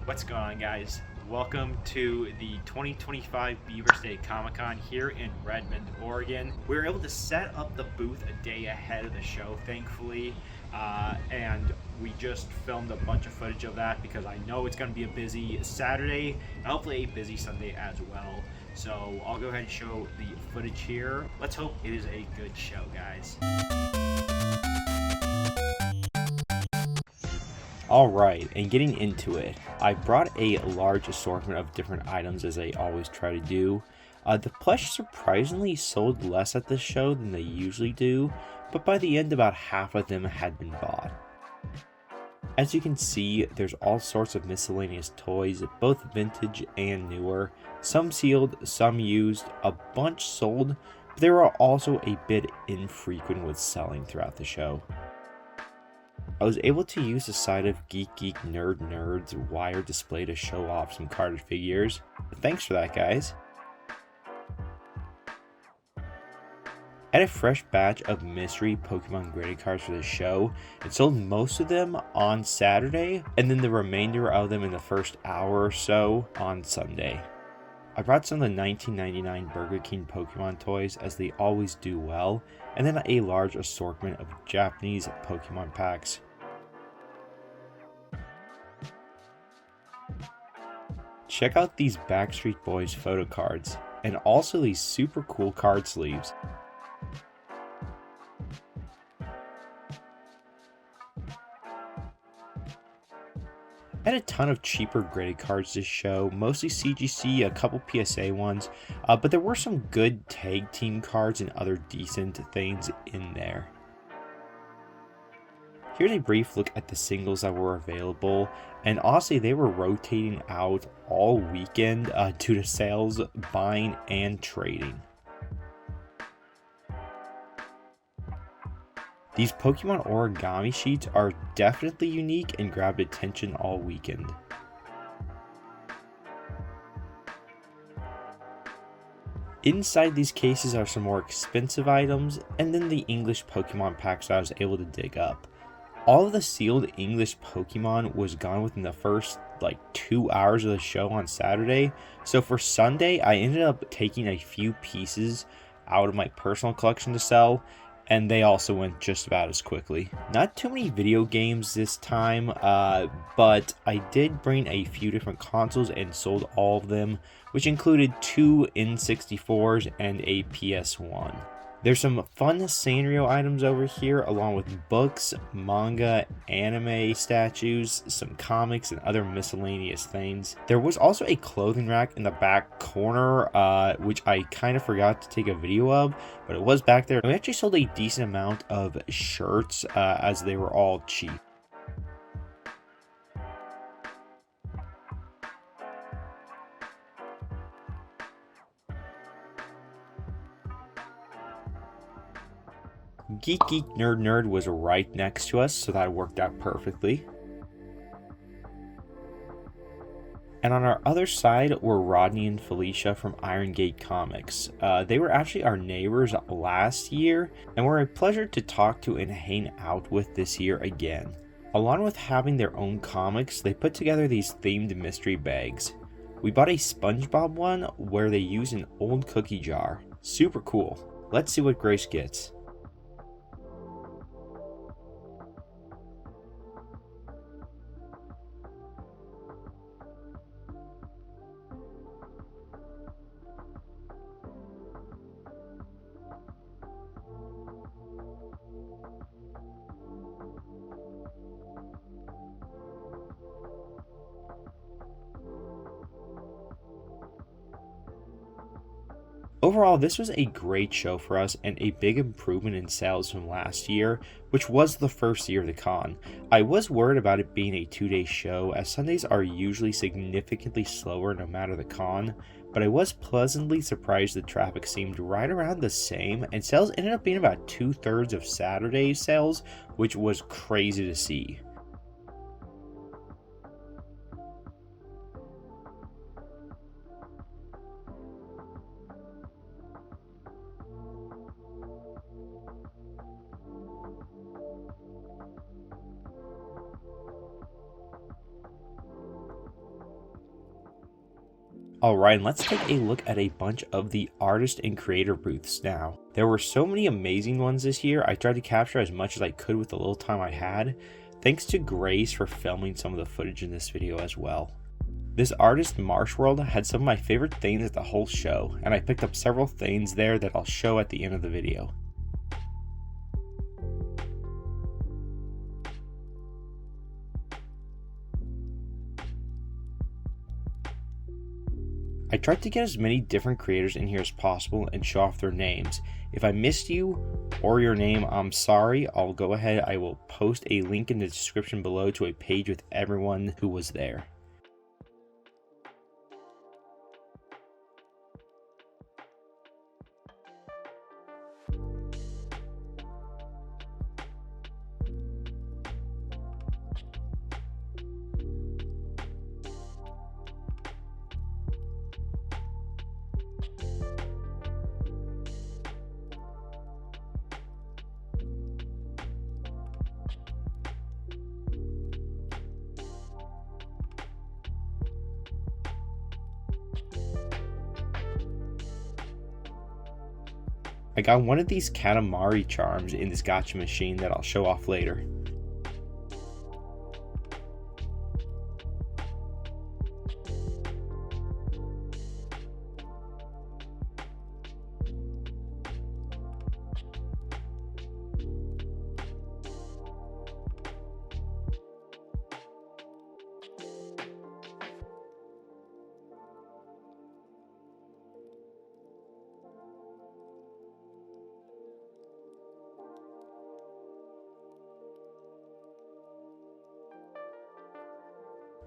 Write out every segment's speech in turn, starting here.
What's going on, guys? Welcome to the 2025 Beaver State Comic Con here in Redmond, Oregon. We were able to set up the booth a day ahead of the show, thankfully, and we just filmed a bunch of footage of that because I know it's going to be a busy Saturday and hopefully a busy Sunday as well. So I'll go ahead and show the footage here. Let's hope it is a good show, guys. Alright, and getting into it, I brought a large assortment of different items as I always try to do. The plush surprisingly sold less at this show than they usually do, but by the end about half of them had been bought. As you can see, there's all sorts of miscellaneous toys, both vintage and newer, some sealed, some used, a bunch sold, but they were also a bit infrequent with selling throughout the show. I was able to use the side of Geek Nerd Nerd's wire display to show off some carded figures. Thanks for that, guys. I had a fresh batch of mystery Pokemon graded cards for the show and sold most of them on Saturday, and then the remainder of them in the first hour or so on Sunday. I brought some of the 1999 Burger King Pokemon toys as they always do well, and then a large assortment of Japanese Pokemon packs. Check out these Backstreet Boys photo cards, and also these super cool card sleeves. I had a ton of cheaper graded cards this show, mostly CGC, a couple PSA ones, but there were some good tag team cards and other decent things in there. Here's a brief look at the singles that were available, and honestly they were rotating out all weekend due to sales, buying, and trading. These Pokemon origami sheets are definitely unique and grabbed attention all weekend. Inside these cases are some more expensive items, and then the English Pokemon packs that I was able to dig up. All of the sealed English Pokemon was gone within the first 2 hours of the show on Saturday, so for Sunday I ended up taking a few pieces out of my personal collection to sell, and they also went just about as quickly. Not too many video games this time, but I did bring a few different consoles and sold all of them, which included 2 N64s and a PS1. There's some fun Sanrio items over here, along with books, manga, anime statues, some comics, and other miscellaneous things. There was also a clothing rack in the back corner, which I kind of forgot to take a video of, but it was back there. We actually sold a decent amount of shirts, as they were all cheap. Geek Nerd Nerd was right next to us, so that worked out perfectly. And on our other side were Rodney and Felicia from Iron Gate Comics. They were actually our neighbors last year, and were a pleasure to talk to and hang out with this year again. Along with having their own comics, they put together these themed mystery bags. We bought a SpongeBob one where they use an old cookie jar. Super cool. Let's see what Grace gets. Overall, this was a great show for us and a big improvement in sales from last year, which was the first year of the con. I was worried about it being a 2-day show, as Sundays are usually significantly slower no matter the con, but I was pleasantly surprised the traffic seemed right around the same, and sales ended up being about 2/3 of Saturday's sales, which was crazy to see. Alright, and let's take a look at a bunch of the artist and creator booths now. There were so many amazing ones this year. I tried to capture as much as I could with the little time I had. Thanks to Grace for filming some of the footage in this video as well. This artist Marsh World had some of my favorite things at the whole show, and I picked up several things there that I'll show at the end of the video. I tried to get as many different creators in here as possible and show off their names. If I missed you or your name, I'm sorry. I'll go ahead, I will post a link in the description below to a page with everyone who was there. I got one of these Katamari charms in this gacha machine that I'll show off later.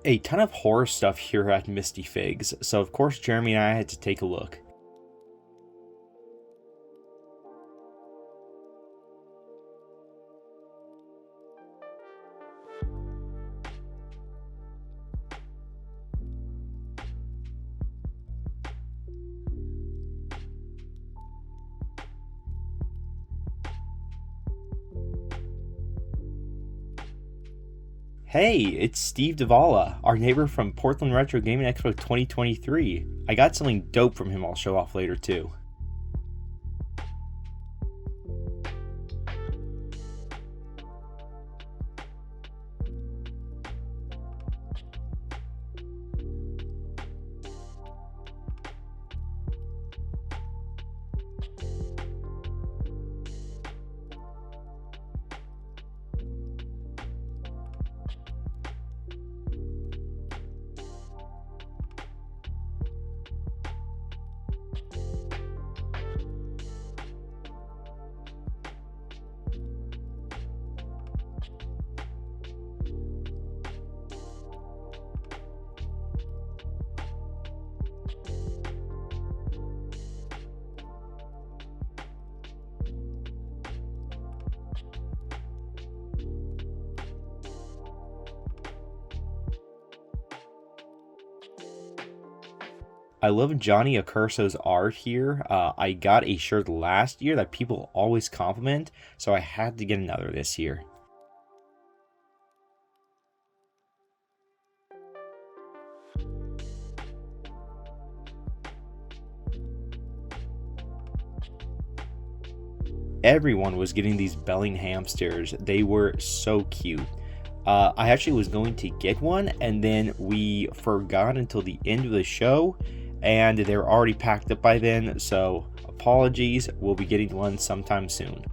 A ton of horror stuff here at Misty Figs, so of course Jeremy and I had to take a look. Hey, it's Steve Davala, our neighbor from Portland Retro Gaming Expo 2023. I got something dope from him I'll show off later too. I love Johnny Accurso's art here. I got a shirt last year that people always compliment, so I had to get another this year. Everyone was getting these belling hamsters. They were so cute. I actually was going to get one, and then we forgot until the end of the show, and they were already packed up by then, so apologies. We'll be getting one sometime soon.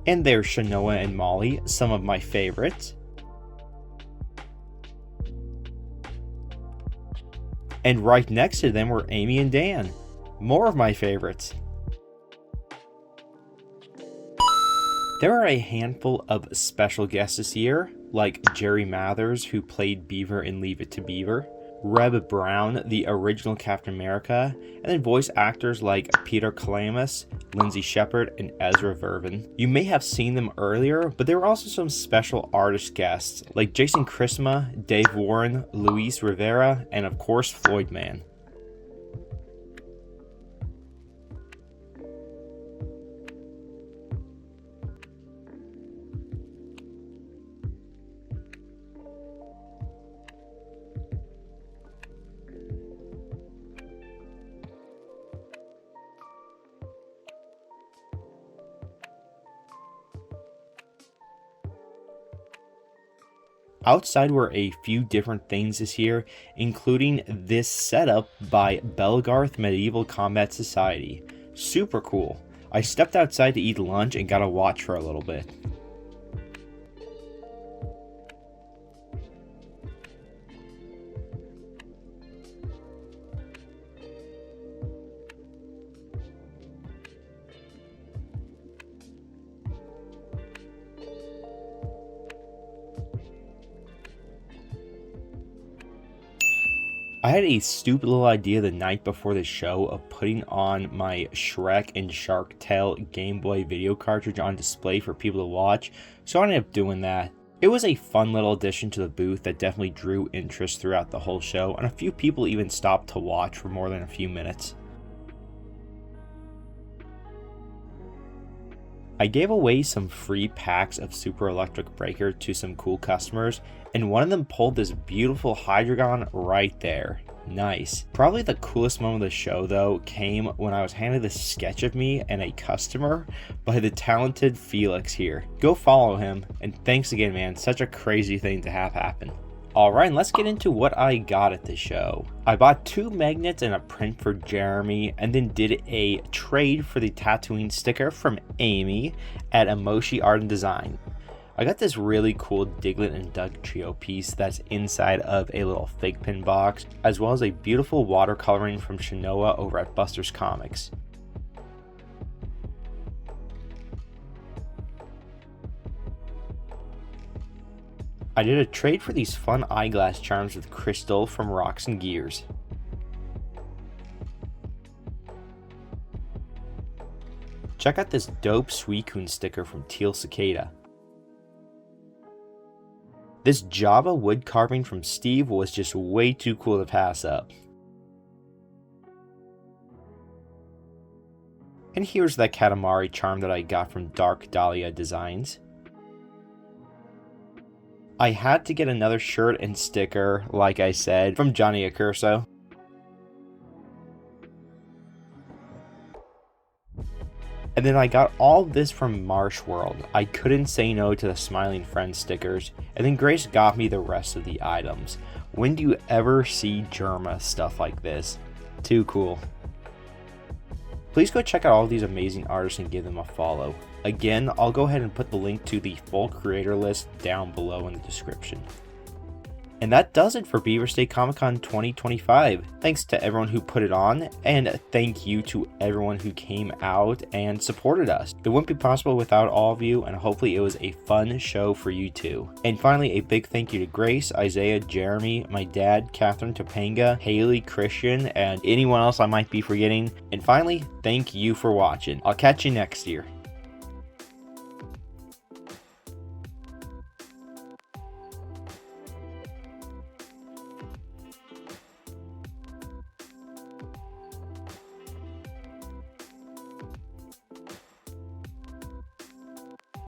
And there's Shanoa and Molly, some of my favorites. And right next to them were Amy and Dan, more of my favorites. There are a handful of special guests this year, like Jerry Mathers, who played Beaver in Leave It to Beaver, Reb Brown, the original Captain America, and then voice actors like Peter Kalamis, Lindsay Shepard, and Ezra Vervin. You may have seen them earlier, but there were also some special artist guests like Jason Chrisma, Dave Warren, Luis Rivera, and of course Floyd Man. Outside were a few different things this year, including this setup by Belgarth Medieval Combat Society. Super cool. I stepped outside to eat lunch and got to watch for a little bit. I had a stupid little idea the night before the show of putting on my Shrek and Shark Tale Game Boy video cartridge on display for people to watch, so I ended up doing that. It was a fun little addition to the booth that definitely drew interest throughout the whole show, and a few people even stopped to watch for more than a few minutes. I gave away some free packs of Super Electric Breaker to some cool customers, and one of them pulled this beautiful Hydreigon right there. Nice. Probably the coolest moment of the show though came when I was handed this sketch of me and a customer by the talented Felix here. Go follow him, and thanks again, man. Such a crazy thing to have happen. Alright, and let's get into what I got at the show. I bought 2 magnets and a print for Jeremy, and then did a trade for the Tatooine sticker from Amy at Emoshi Art and Design. I got this really cool Diglett and Doug trio piece that's inside of a little fig pin box, as well as a beautiful watercoloring from Shinoa over at Buster's Comics. I did a trade for these fun eyeglass charms with Crystal from Rocks and Gears. Check out this dope Suicune sticker from Teal Cicada. This Java wood carving from Steve was just way too cool to pass up. And here's that Katamari charm that I got from Dark Dahlia Designs. I had to get another shirt and sticker, like I said, from Johnny Accurso. And then I got all this from Marsh World. I couldn't say no to the Smiling Friend stickers, and then Grace got me the rest of the items. When do you ever see Germa stuff like this? Too cool. Please go check out all of these amazing artists and give them a follow. Again, I'll go ahead and put the link to the full creator list down below in the description. And that does it for Beaver State Comic Con 2025. Thanks to everyone who put it on, and thank you to everyone who came out and supported us. It wouldn't be possible without all of you, and hopefully it was a fun show for you too. And finally, a big thank you to Grace, Isaiah, Jeremy, my dad, Katherine, Topanga, Hailey Kristian, and anyone else I might be forgetting. And finally, thank you for watching. I'll catch you next year.